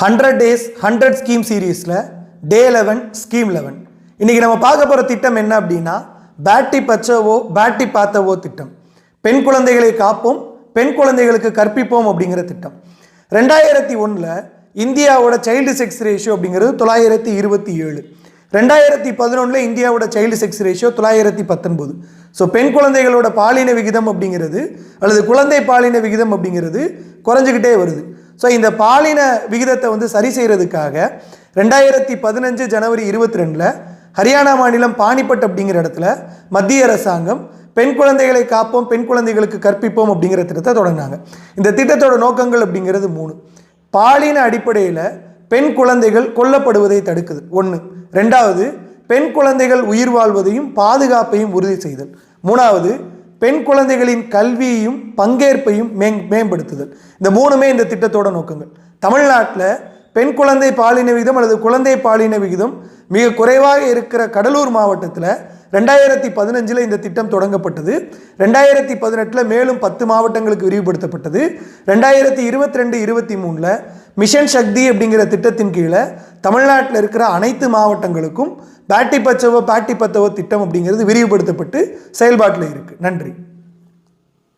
100 days 100 scheme சீரீஸில் டே 11 scheme 11 இன்றைக்கி நம்ம பார்க்க போகிற திட்டம் என்ன அப்படின்னா பேட்டி பச்சவோ பேட்டி பார்த்தவோ திட்டம். பெண் குழந்தைகளை காப்போம், பெண் குழந்தைகளுக்கு கற்பிப்போம் அப்படிங்கிற திட்டம். 2001 இந்தியாவோட சைல்டு செக்ஸ் ரேஷியோ அப்படிங்கிறது 927. 2011 இந்தியாவோட சைல்டு செக்ஸ் ரேஷியோ 919. ஸோ பெண் குழந்தைகளோட பாலின விகிதம் அப்படிங்கிறது அல்லது குழந்தை பாலின விகிதம் அப்படிங்கிறது குறைஞ்சிக்கிட்டே வருது. ஸோ இந்த பாலின விகிதத்தை சரி செய்கிறதுக்காக 2015 ஜனவரி 22 ஹரியானா மாநிலம் பானிபட் அப்படிங்கிற இடத்துல மத்திய அரசாங்கம் பெண் குழந்தைகளை காப்போம், பெண் குழந்தைகளுக்கு கற்பிப்போம் அப்படிங்கிற திட்டத்தை தொடங்கினாங்க. இந்த திட்டத்தோட நோக்கங்கள் அப்படிங்கிறது 3. பாலின அடிப்படையில் பெண் குழந்தைகள் கொல்லப்படுவதை தடுக்குது 1. 2வது, பெண் குழந்தைகள் உயிர் வாழ்வதையும் பாதுகாப்பையும் உறுதி செய்தல். 3வது, பெண் குழந்தைகளின் கல்வியையும் பங்கேற்பையும் மேம்படுத்துதல். இந்த 3மே இந்த திட்டத்தோட நோக்கங்கள். தமிழ்நாட்டில் பெண் குழந்தை பாலின விகிதம் அல்லது குழந்தை பாலின விகிதம் மிக குறைவாக இருக்கிற கடலூர் மாவட்டத்தில் 2015 இந்த திட்டம் தொடங்கப்பட்டது. 2018 மேலும் 10 மாவட்டங்களுக்கு விரிவுபடுத்தப்பட்டது. 2022-23 மிஷன் சக்தி அப்படிங்கிற திட்டத்தின் கீழே தமிழ்நாட்டில் இருக்கிற அனைத்து மாவட்டங்களுக்கும் பேட்டி பச்சவோ பேட்டி பத்தவோ திட்டம் அப்படிங்கிறது விரிவுபடுத்தப்பட்டு செயல்பாட்டில் இருக்குது. நன்றி.